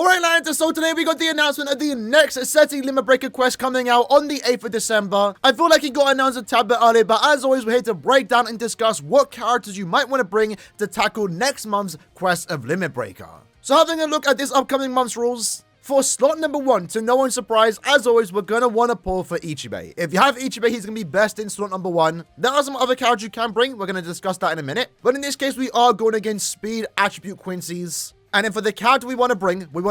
Alright lads, so today we got the announcement of the next setting limit breaker quest coming out on the 8th of December. I feel like it got announced a tad bit early, but as always we're here to break down and discuss what characters you might want to bring to tackle next month's quest of limit breaker. So having a look at this upcoming month's rules, for slot number 1, to no one's surprise, as always, we're going to want to pull for Ichibei. If you have Ichibei, he's going to be best in slot number 1. There are some other characters you can bring. We're going to discuss that in a minute. But in this case, we are going against speed attribute Quincy's. And then for the character we want to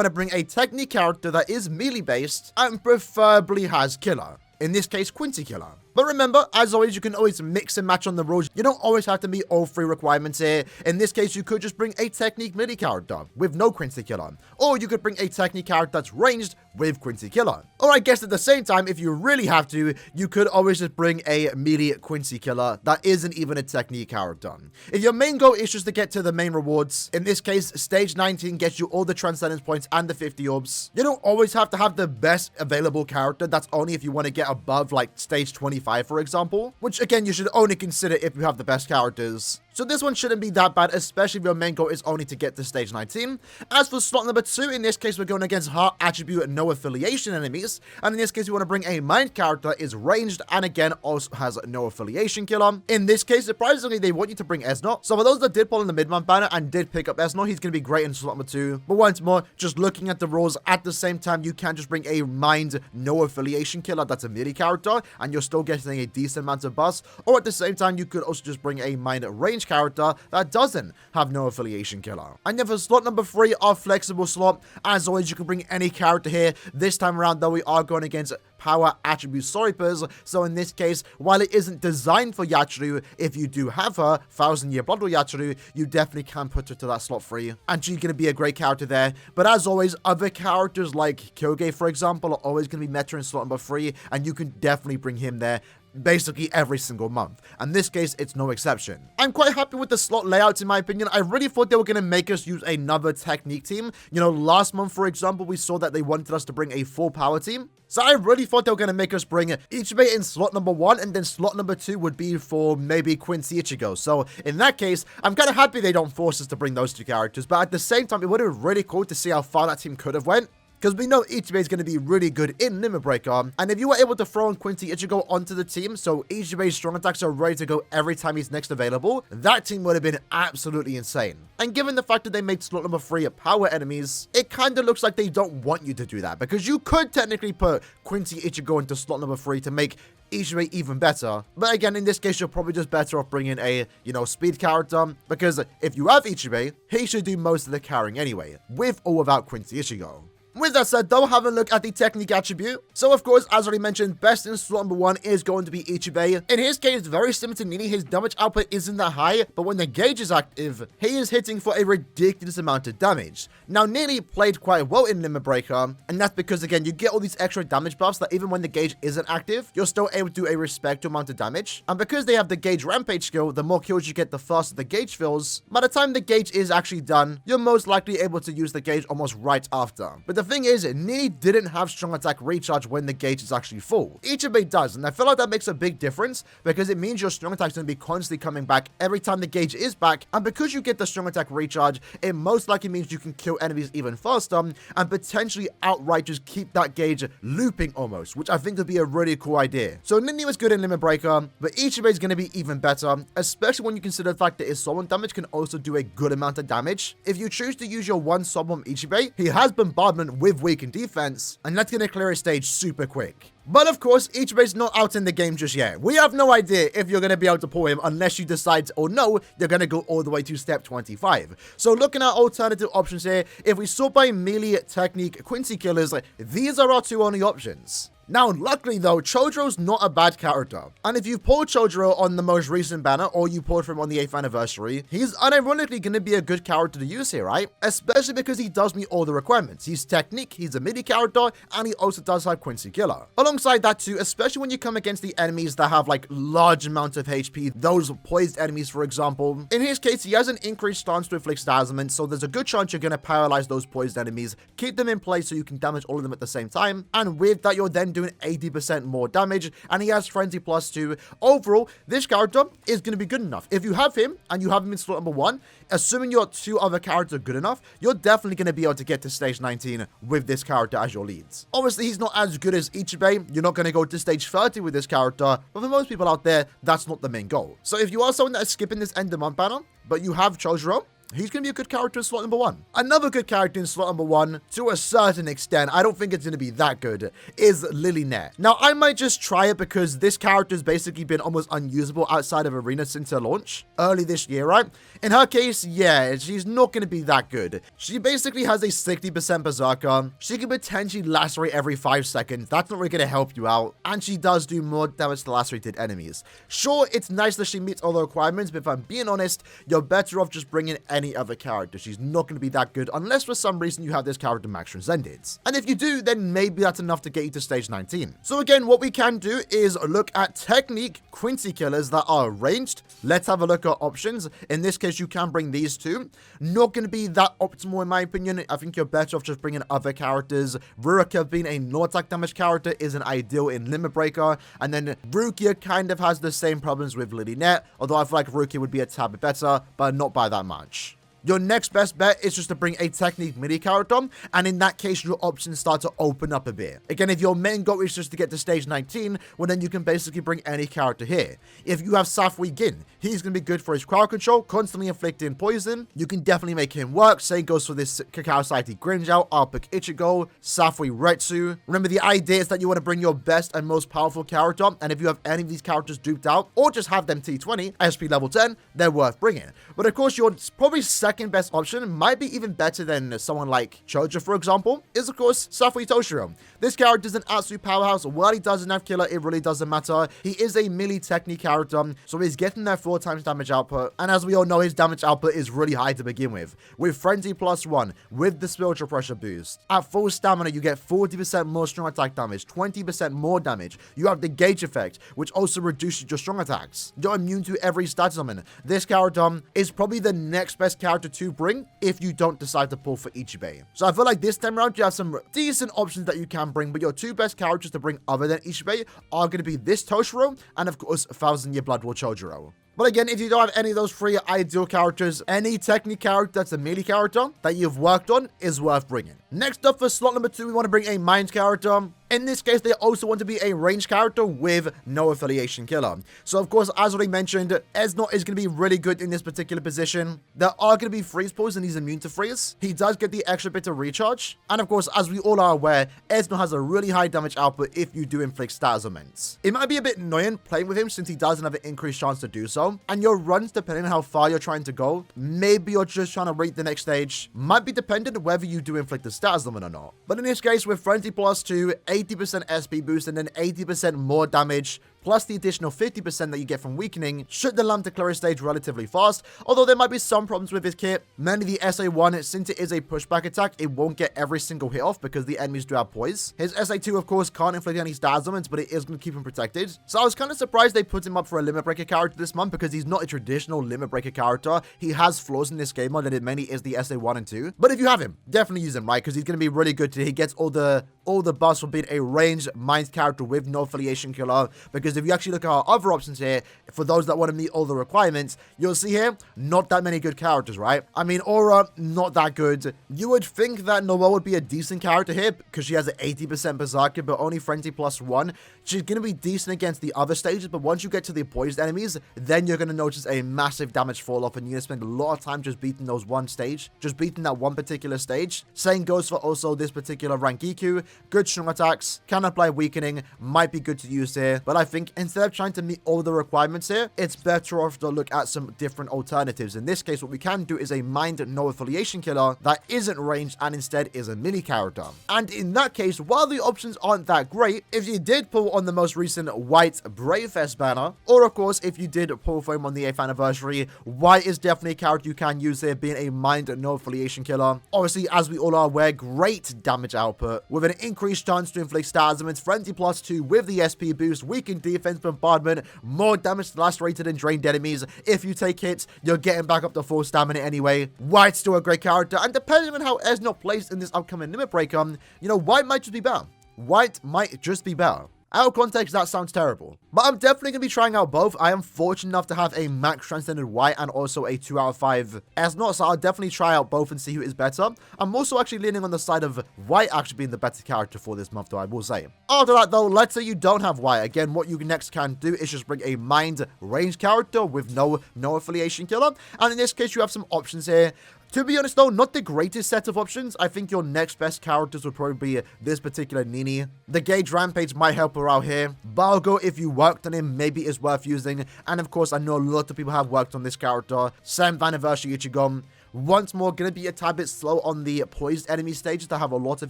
bring a technique character that is melee based and preferably has killer. In this case, Quincy killer. But remember, as always, you can always mix and match on the rules. You don't always have to meet all 3 requirements here. In this case, you could just bring a technique melee character with no Quincy killer. Or you could bring a technique character that's ranged with Quincy killer. Or I guess at the same time, if you really have to, you could always just bring a melee Quincy killer that isn't even a technique character. If your main goal is just to get to the main rewards, in this case, stage 19 gets you all the transcendence points and the 50 orbs. You don't always have to have the best available character. That's only if you want to get above like stage 25, for example, which again, you should only consider if you have the best characters. So this one shouldn't be that bad, especially if your main goal is only to get to stage 19. As for slot number 2, in this case, we're going against heart attribute and no affiliation enemies. And in this case, we want to bring a mind character is ranged and again also has no affiliation killer. In this case, surprisingly, they want you to bring Esno. So for those that did pull in the mid-month banner and did pick up Esno, he's going to be great in slot number 2. But once more, just looking at the rules at the same time, you can just bring a mind no affiliation killer that's a melee character and you're still getting a decent amount of buffs. Or at the same time, you could also just bring a mind range character that doesn't have no affiliation killer. And then for slot number 3, our flexible slot, as always, you can bring any character here. This time around, though, we are going against power attribute Soripers. So in this case, while it isn't designed for Yachiru, if you do have her, 1000-year Blood War Yachiru, you definitely can put her to that slot 3. And she's going to be a great character there. But as always, other characters like Kyoge, for example, are always going to be meta in slot number 3, and you can definitely bring him there basically every single month. And this case, it's no exception. I'm quite happy with the slot layouts in my opinion. I really thought they were going to make us use another technique team. You know, last month, for example, we saw that they wanted us to bring a full power team. So I really thought they were going to make us bring Ichibei in slot number 1, and then slot number 2 would be for maybe Quincy Ichigo. So in that case, I'm kind of happy they don't force us to bring those 2 characters. But at the same time, it would have been really cool to see how far that team could have went. Because we know Ichibei is going to be really good in Limit Breaker. And if you were able to throw in Quincy Ichigo onto the team, so Ichibei's strong attacks are ready to go every time he's next available, that team would have been absolutely insane. And given the fact that they made slot number 3 power enemies, it kind of looks like they don't want you to do that. Because you could technically put Quincy Ichigo into slot number 3 to make Ichibei even better. But again, in this case, you're probably just better off bringing a, speed character. Because if you have Ichibei, he should do most of the carrying anyway, with or without Quincy Ichigo. With that said, though, have a look at the technique attribute. So, of course, as already mentioned, best in slot number 1 is going to be Ichibei. In his case, very similar to Nini, his damage output isn't that high, but when the gauge is active, he is hitting for a ridiculous amount of damage. Now, Nini played quite well in Limit Breaker, and that's because, again, you get all these extra damage buffs that even when the gauge isn't active, you're still able to do a respectable amount of damage. And because they have the gauge rampage skill, the more kills you get, the faster the gauge fills. By the time the gauge is actually done, you're most likely able to use the gauge almost right after. But the thing is, Nini didn't have strong attack recharge when the gauge is actually full. Ichibei does, and I feel like that makes a big difference because it means your strong attack is going to be constantly coming back every time the gauge is back, and because you get the strong attack recharge, it most likely means you can kill enemies even faster and potentially outright just keep that gauge looping almost, which I think would be a really cool idea. So Nini was good in Limit Breaker, but Ichibei is going to be even better, especially when you consider the fact that his Soul Bomb damage can also do a good amount of damage. If you choose to use your one Soul Bomb Ichibei, he has bombardment with weakened defense, and that's going to clear a stage super quick. But of course, Ichibei's not out in the game just yet. We have no idea if you're going to be able to pull him unless you decide, or no, you're going to go all the way to step 25. So looking at alternative options here, if we sort by melee technique Quincy killers, these are our 2 only options. Now, luckily though, Chojiro's not a bad character. And if you pulled Chojiro on the most recent banner, or you pulled him on the 8th anniversary, he's unironically going to be a good character to use here, right? Especially because he does meet all the requirements. He's technique, he's a melee character, and he also does have Quincy Killer. Alongside Alongside that too, especially when you come against the enemies that have like large amounts of HP, those poised enemies for example, in his case he has an increased stance to inflict dazzlement, so there's a good chance you're going to paralyze those poised enemies, keep them in place so you can damage all of them at the same time, and with that you're then doing 80% more damage, and he has Frenzy plus 2. Overall, this character is going to be good enough. If you have him, and you have him in slot number 1, assuming your 2 other characters are good enough, you're definitely going to be able to get to stage 19 with this character as your leads. Obviously, he's not as good as Ichibei. You're not going to go to stage 30 with this character, but for most people out there, that's not the main goal. So if you are someone that is skipping this end of month banner, but you have Chojuro, he's going to be a good character in slot number 1. Another good character in slot number 1, to a certain extent, I don't think it's going to be that good, is Lilynet. Now, I might just try it because this character has basically been almost unusable outside of Arena since her launch early this year, right? In her case, yeah, she's not going to be that good. She basically has a 60% Berserker. She can potentially lacerate every 5 seconds. That's not really going to help you out. And she does do more damage to lacerated enemies. Sure, it's nice that she meets all the requirements, but if I'm being honest, you're better off just bringing any other character. She's not going to be that good unless for some reason you have this character max transcended. And if you do, then maybe that's enough to get you to stage 19. So again, what we can do is look at technique Quincy killers that are ranged. Let's have a look at options. In this case, you can bring these two. Not going to be that optimal in my opinion. I think you're better off just bringing other characters. Rukia being a no-attack damage character isn't ideal in Limit Breaker. And then Rukia kind of has the same problems with Lilynet, although I feel like Rukia would be a tad bit better, but not by that much. Your next best bet is just to bring a technique midi character, and in that case, your options start to open up a bit. Again, if your main goal is just to get to stage 19, well then you can basically bring any character here. If you have Safui Gin, he's going to be good for his crowd control, constantly inflicting poison. You can definitely make him work. Same goes for this Kakao Saiti Grinjao, Arpic Ichigo, Safui Retsu. Remember, the idea is that you want to bring your best and most powerful character, and if you have any of these characters duped out, or just have them T20, SP level 10, they're worth bringing. But of course, your probably second best option, might be even better than someone like Choja, for example, is of course Safui Toshiro. This character is an absolute powerhouse. While he doesn't have killer, it really doesn't matter. He is a melee technique character, so he's getting their 4 times damage output, and as we all know, his damage output is really high to begin with Frenzy plus 1, with the spiritual pressure boost. At full stamina, you get 40% more strong attack damage, 20% more damage. You have the gauge effect, which also reduces your strong attacks. You're immune to every stat summon. This character is probably the next best character to bring if you don't decide to pull for Ichibei. So I feel like this time around you have some decent options that you can bring, but your 2 best characters to bring other than Ichibei are going to be this Toshiro and of course 1000-Year Blood War Chojuro. But again, if you don't have any of those 3 ideal characters, any technique character that's a melee character that you've worked on is worth bringing. Next up for slot number 2, we want to bring a mind character. In this case, they also want to be a ranged character with no affiliation killer. So of course, as already mentioned, Esnot is going to be really good in this particular position. There are going to be freeze pulls and he's immune to freeze. He does get the extra bit of recharge. And of course, as we all are aware, Esnot has a really high damage output if you do inflict status augments. It might be a bit annoying playing with him since he doesn't have an increased chance to do so. And your runs, depending on how far you're trying to go, maybe you're just trying to rate the next stage, might be dependent on whether you do inflict the status augment or not. But in this case, with Frenzy plus 2, 80% SP boost, and then 80% more damage, plus the additional 50% that you get from weakening, should allow him to clear his stage relatively fast, although there might be some problems with his kit. Mainly the SA1, since it is a pushback attack, it won't get every single hit off because the enemies do have poise. His SA2, of course, can't inflict any stats augments, but it is going to keep him protected. So I was kind of surprised they put him up for a Limit Breaker character this month because he's not a traditional Limit Breaker character. He has flaws in this game mode, and it mainly is the SA1 and 2. But if you have him, definitely use him, right? Because he's going to be really good today. He gets all the buffs for being a ranged mind character with no affiliation killer, because if you actually look at our other options here, for those that want to meet all the requirements, you'll see here, not that many good characters, right? I mean, Aura, not that good. You would think that Noelle would be a decent character here, because she has an 80% Berserker, but only Frenzy plus 1. She's going to be decent against the other stages, but once you get to the poised enemies, then you're going to notice a massive damage fall off, and you're going to spend a lot of time just beating those one stage, just beating that one particular stage. Same goes for also this particular Rankiku. Good strong attacks, can apply weakening, might be good to use here, but I think think instead of trying to meet all the requirements here, it's better off to look at some different alternatives. In this case, what we can do is a mind no affiliation killer that isn't ranged and instead is a mini character. And in that case, while the options aren't that great, if you did pull on the most recent White Bravefest banner, or of course, if you did pull for him on the 8th anniversary, White is definitely a character you can use here, being a mind no affiliation killer. Obviously, as we all are aware, great damage output with an increased chance to inflict stats and frenzy +2 with the SP boost, weakened defense, bombardment, more damage to lacerated and drained enemies. If you take hits, you're getting back up to full stamina anyway. White's still a great character, and depending on how Es not placed in this upcoming limit breaker, you know, White might just be better. White might just be better. Out of context, that sounds terrible. But I'm definitely going to be trying out both. I am fortunate enough to have a max transcended White and also a 2 out of 5 S0, so I'll definitely try out both and see who is better. I'm also actually leaning on the side of White actually being the better character for this month, though, I will say. After that, though, let's say you don't have White. Again, what you next can do is just bring a mind range character with no affiliation killer. And in this case, you have some options here. To be honest, though, not the greatest set of options. I think your next best characters would probably be this particular Nini. The Gauge Rampage might help her out here. Balgo, if you worked on him, maybe is worth using. And of course, I know a lot of people have worked on this character. 7th anniversary Ichigo. Once more, going to be a tad bit slow on the poised enemy stages that have a lot of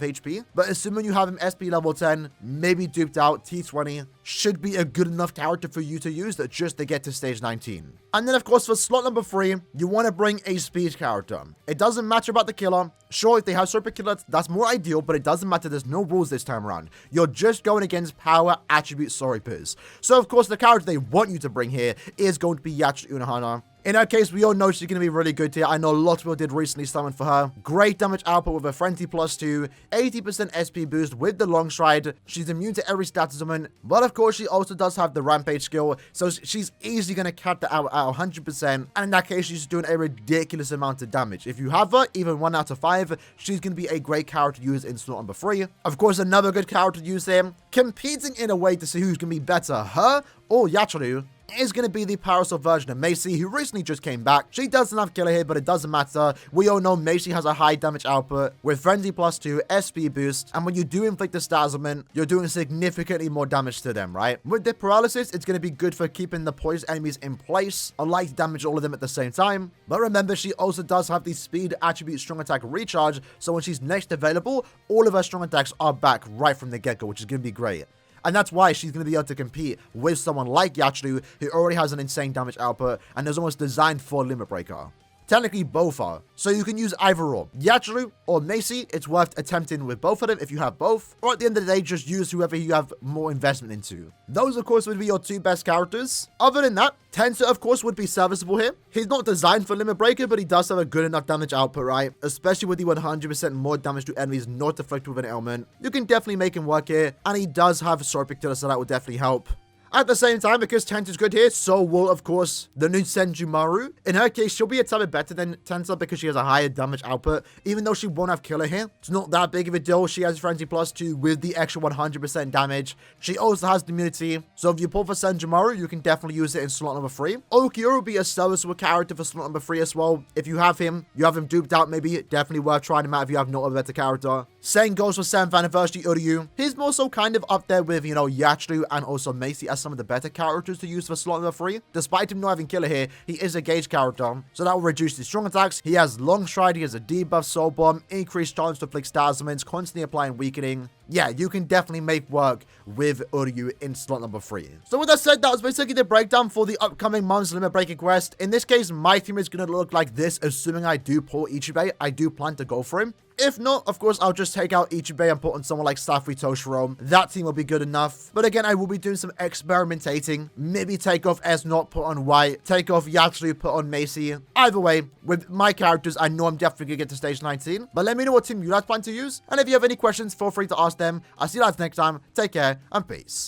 HP. But assuming you have him SP level 10, maybe duped out, T20, should be a good enough character for you to use that just to get to stage 19. And then, of course, for slot number 3, you want to bring a speed character. It doesn't matter about the killer. Sure, if they have super killers, that's more ideal, but it doesn't matter. There's no rules this time around. You're just going against power attribute Soripers. So, of course, the character they want you to bring here is going to be Yachiru Unohana. In her case, we all know she's going to be really good here. I know a lot of people did recently summon for her. Great damage output with a frenzy +2, 80% SP boost with the long stride. She's immune to every status summon, but of course, she also does have the rampage skill, so she's easily going to cap that out at 100%. And in that case, she's doing a ridiculous amount of damage. If you have her, even 1 out of 5, she's going to be a great character to use in slot number 3. Of course, another good character to use here, competing in a way to see who's going to be better, her or Yachiru, is going to be the Power Soul version of Macy, who recently just came back. She doesn't have killer here, but it doesn't matter. We all know Macy has a high damage output with frenzy +2, SP boost, and when you do inflict the Stazzlement, you're doing significantly more damage to them, right? With the paralysis, it's going to be good for keeping the poised enemies in place, unlike damage all of them at the same time. But remember, she also does have the speed attribute strong attack recharge, so when she's next available, all of her strong attacks are back right from the get-go, which is going to be great. And that's why she's going to be able to compete with someone like Yachiru, who already has an insane damage output and is almost designed for Limit Breaker. Technically, both are. So you can use either or. Yachiru or Macy, it's worth attempting with both of them if you have both. Or at the end of the day, just use whoever you have more investment into. Those, of course, would be your 2 best characters. Other than that, Tensor, of course, would be serviceable here. He's not designed for Limit Breaker, but he does have a good enough damage output, right? Especially with the 100% more damage to enemies not afflicted with an ailment. You can definitely make him work here. And he does have Sword Killer, so that would definitely help. At the same time, because Tensor's good here, so will, of course, the new Senjumaru. In her case, she'll be a tad bit better than Tensor because she has a higher damage output, even though she won't have killer here. It's not that big of a deal. She has Frenzy +2 with the extra 100% damage. She also has the immunity, so if you pull for Senjumaru, you can definitely use it in slot number 3. Okiura will be a serviceable character for slot number 3 as well. If you have him duped out, maybe definitely worth trying him out if you have no other better character. Same goes for 7th anniversary Uryu. He's more so kind of up there with, you know, Yachiru and also Macy as some of the better characters to use for slot number 3. Despite him not having killer here, he is a gauge character, so that will reduce his strong attacks. He has long stride, he has a debuff soul bomb, increased chance to inflict Stazzlements, constantly applying weakening. Yeah, you can definitely make work with Uryu in slot number 3. So with that said, that was basically the breakdown for the upcoming month's Limit Breaker quest. In this case, my team is going to look like this, assuming I do pull Ichibei. I do plan to go for him. If not, of course, I'll just take out Ichibei and put on someone like Safri Toshiro. That team will be good enough. But again, I will be doing some experimentating. Maybe take off S0, put on White. Take off Yachiru, put on Macy. Either way, with my characters, I know I'm definitely going to get to stage 19. But let me know what team you guys plan to use. And if you have any questions, feel free to ask them. I'll see you guys next time. Take care and peace.